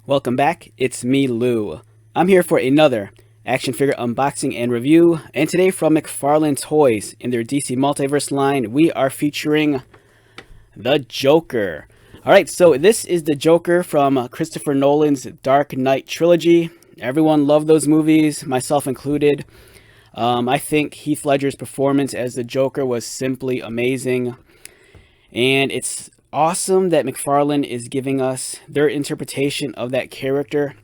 Welcome back, it's me, Lou. I'm here for another action figure unboxing and review, and today from McFarlane Toys in their DC Multiverse line, we are featuring the Joker. Alright, so this is the Joker from Christopher Nolan's Dark Knight Trilogy. Everyone loved those movies, myself included. I think Heath Ledger's performance as the Joker was simply amazing, and it's awesome that McFarlane is giving us their interpretation of that character.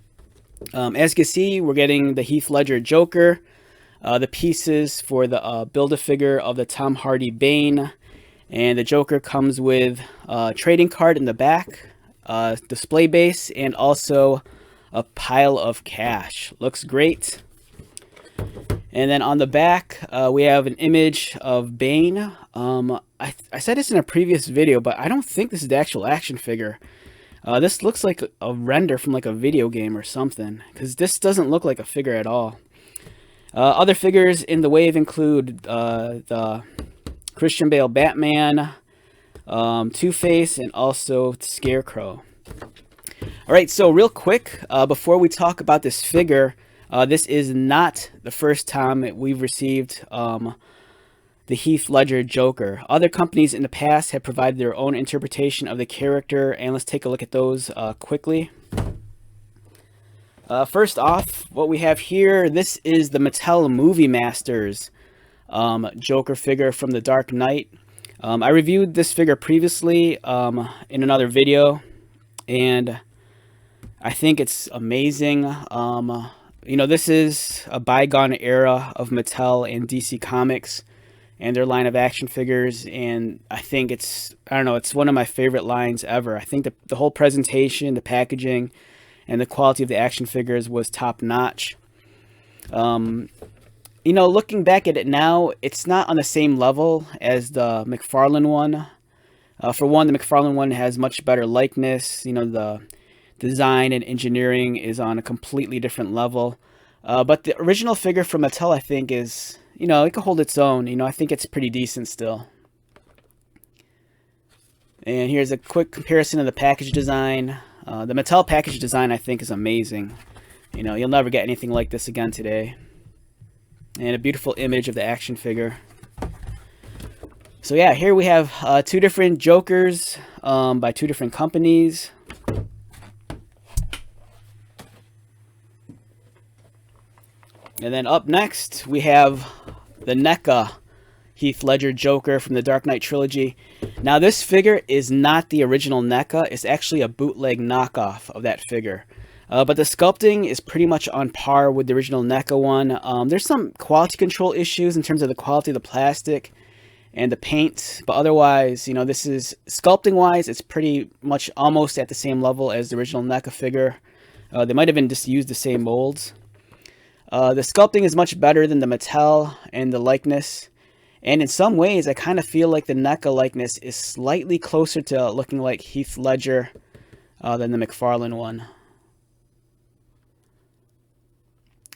As you can see, we're getting the Heath Ledger Joker, the pieces for the Build-A-Figure of the Tom Hardy Bane, and the Joker comes with a trading card in the back, display base, and also a pile of cash. Looks great. And then on the back, we have an image of Bane. I said this in a previous video, but I don't think this is the actual action figure. This looks like a render from like a video game or something, because this doesn't look like a figure at all. Other figures in the wave include the Christian Bale Batman, Two-Face, and also Scarecrow. Alright, so real quick, before we talk about this figure, this is not the first time we've received the Heath Ledger Joker. Other companies in the past have provided their own interpretation of the character, and let's take a look at those quickly. First off, what we have here, this is the Mattel Movie Masters Joker figure from the Dark Knight. I reviewed this figure previously in another video, and I think it's amazing. You know, this is a bygone era of Mattel and DC Comics and their line of action figures, and I think it's one of my favorite lines ever. I think the whole presentation, the packaging, and the quality of the action figures was top-notch. You know, looking back at it now, it's not on the same level as the McFarlane one. For one, the McFarlane one has much better likeness. You know, the design and engineering is on a completely different level. But the original figure from Mattel, I think, is, you know, it can hold its own. You know, I think it's pretty decent still. And here's a quick comparison of the package design. The Mattel package design, I think, is amazing. You know, you'll never get anything like this again today. And a beautiful image of the action figure. So yeah, here we have two different Jokers by two different companies. And then up next, we have the NECA Heath Ledger Joker from the Dark Knight Trilogy. Now, this figure is not the original NECA. It's actually a bootleg knockoff of that figure. But the sculpting is pretty much on par with the original NECA one. There's some quality control issues in terms of the quality of the plastic and the paint. But otherwise, you know, this is, sculpting-wise, it's pretty much almost at the same level as the original NECA figure. They might have even just used the same molds. The sculpting is much better than the Mattel and the likeness. And in some ways, I kind of feel like the NECA likeness is slightly closer to looking like Heath Ledger than the McFarlane one.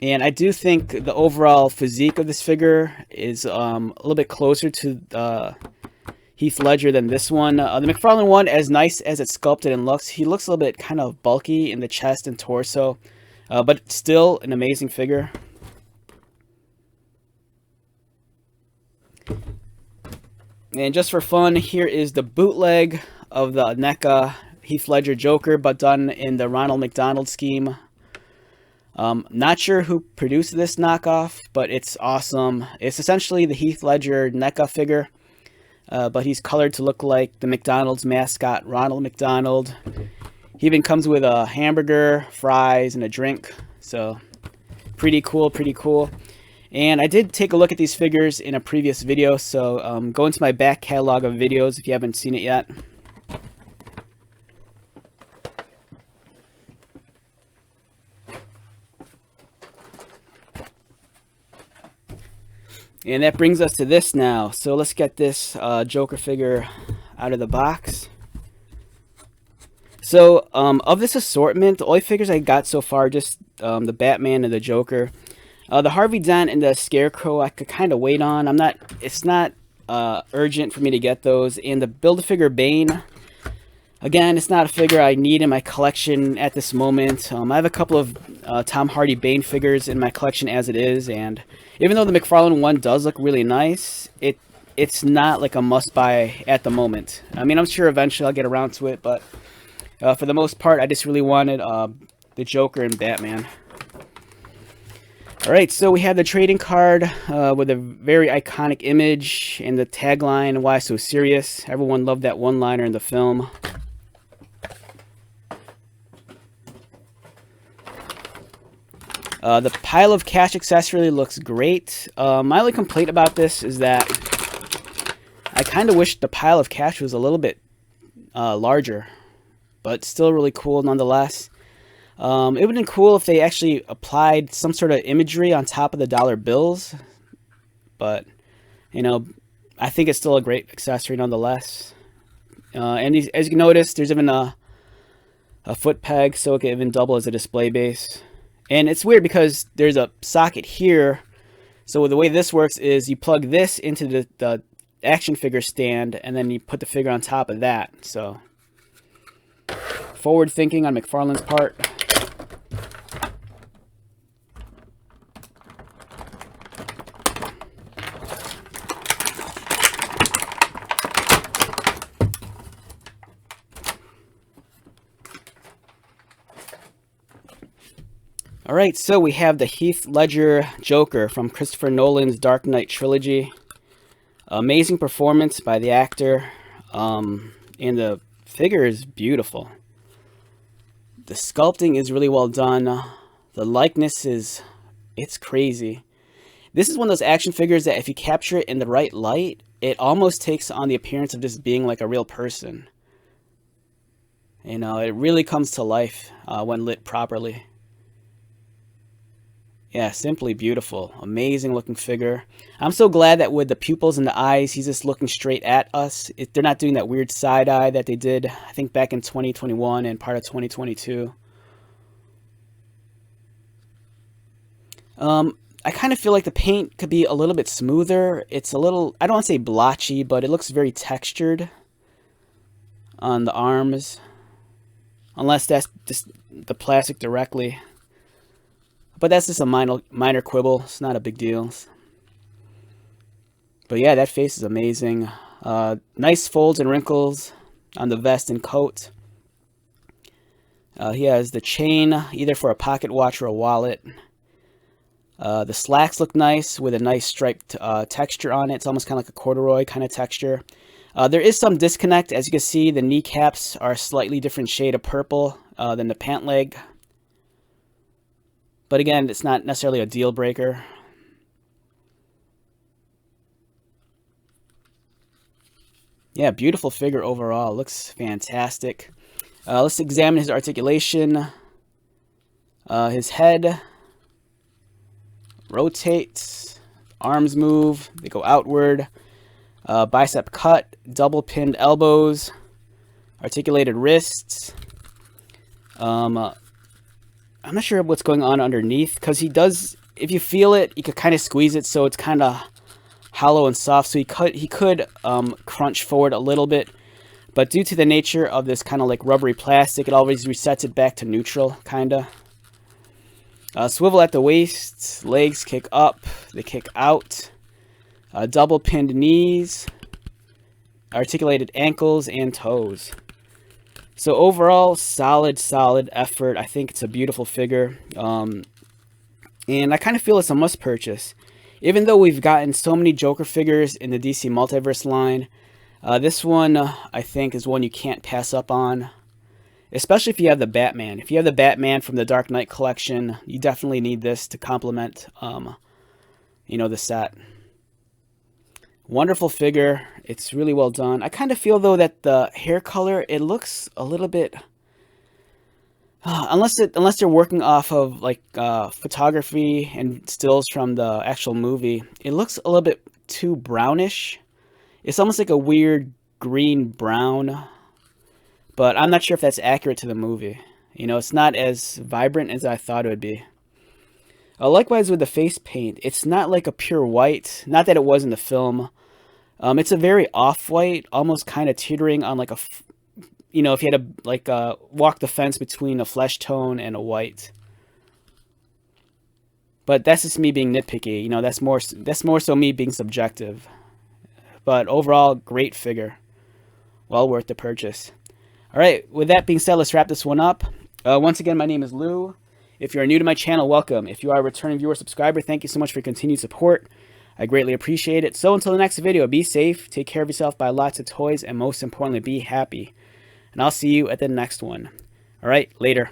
And I do think the overall physique of this figure is a little bit closer to Heath Ledger than this one. The McFarlane one, as nice as it's sculpted and looks, he looks a little bit kind of bulky in the chest and torso. But still an amazing figure. And just for fun, here is the bootleg of the NECA Heath Ledger Joker, but done in the Ronald McDonald scheme. Not sure who produced this knockoff, but it's awesome. It's essentially the Heath Ledger NECA figure, but he's colored to look like the McDonald's mascot, Ronald McDonald. He even comes with a hamburger, fries, and a drink. So, pretty cool, pretty cool. And I did take a look at these figures in a previous video. So, go into my back catalog of videos if you haven't seen it yet. And that brings us to this now. So, let's get this Joker figure out of the box. So, of this assortment, the only figures I got so far, just the Batman and the Joker. The Harvey Dent and the Scarecrow, I could kind of wait on. It's not urgent for me to get those. And the Build-A-Figure Bane, Again, it's not a figure I need in my collection at this moment. I have a couple of Tom Hardy Bane figures in my collection as it is, and even though the McFarlane one does look really nice, it's not like a must-buy at the moment. I mean, I'm sure eventually I'll get around to it, but for the most part, I just really wanted the Joker and Batman. Alright, so we have the trading card with a very iconic image and the tagline, "Why so serious?" Everyone loved that one-liner in the film. The pile of cash accessory looks great. My only complaint about this is that I kind of wish the pile of cash was a little bit larger, but still really cool nonetheless. It would have been cool if they actually applied some sort of imagery on top of the dollar bills, but, you know, I think it's still a great accessory nonetheless. And as you can notice, there's even a foot peg, so it can even double as a display base. And it's weird because there's a socket here. So the way this works is you plug this into the action figure stand, and then you put the figure on top of that. So forward thinking on McFarlane's part. Alright, so we have the Heath Ledger Joker from Christopher Nolan's Dark Knight Trilogy. Amazing performance by the actor, and the figure is beautiful. The sculpting is really well done. The likeness it's crazy. This is one of those action figures that if you capture it in the right light, it almost takes on the appearance of just being like a real person. You know, it really comes to life when lit properly. Yeah, simply beautiful. Amazing looking figure. I'm so glad that with the pupils and the eyes, he's just looking straight at us. They're not doing that weird side eye that they did, I think, back in 2021 and part of 2022. I kind of feel like the paint could be a little bit smoother. It's a little, I don't want to say blotchy, but it looks very textured on the arms. Unless that's just the plastic directly. But that's just a minor quibble. It's not a big deal. But yeah, that face is amazing. Nice folds and wrinkles on the vest and coat. He has the chain, either for a pocket watch or a wallet. The slacks look nice with a nice striped texture on it. It's almost kind of like a corduroy kind of texture. There is some disconnect. As you can see, the kneecaps are a slightly different shade of purple than the pant leg. But again, it's not necessarily a deal breaker. Yeah, beautiful figure overall. Looks fantastic. Let's examine his articulation. His head rotates. Arms move. They go outward. Bicep cut. Double pinned elbows. Articulated wrists. I'm not sure what's going on underneath, because he does, if you feel it, you could kind of squeeze it so it's kind of hollow and soft, so he could crunch forward a little bit, but due to the nature of this kind of like rubbery plastic, it always resets it back to neutral, kind of. Swivel at the waist, legs kick up, they kick out, double pinned knees, articulated ankles and toes. So overall, solid effort. I think it's a beautiful figure. And I kind of feel it's a must purchase. Even though we've gotten so many Joker figures in the DC Multiverse line, this one, I think, is one you can't pass up on. Especially if you have the Batman. If you have the Batman from the Dark Knight collection, you definitely need this to complement, you know, the set. Wonderful figure. It's really well done. I kind of feel, though, that the hair color, it looks a little bit... unless they're working off of, like, photography and stills from the actual movie, it looks a little bit too brownish. It's almost like a weird green-brown. But I'm not sure if that's accurate to the movie. You know, it's not as vibrant as I thought it would be. Likewise with the face paint, it's not like a pure white. Not that it was in the film. It's a very off-white, almost kind of teetering on like a, you know, if you had to like walk the fence between a flesh tone and a white. But that's just me being nitpicky. You know, that's more so me being subjective. But overall, great figure. Well worth the purchase. All right, with that being said, let's wrap this one up. Once again, my name is Lou. If you're new to my channel, welcome. If you are a returning viewer subscriber, thank you so much for your continued support. I greatly appreciate it. So until the next video, be safe, take care of yourself, buy lots of toys, and most importantly, be happy. And I'll see you at the next one. All right, later.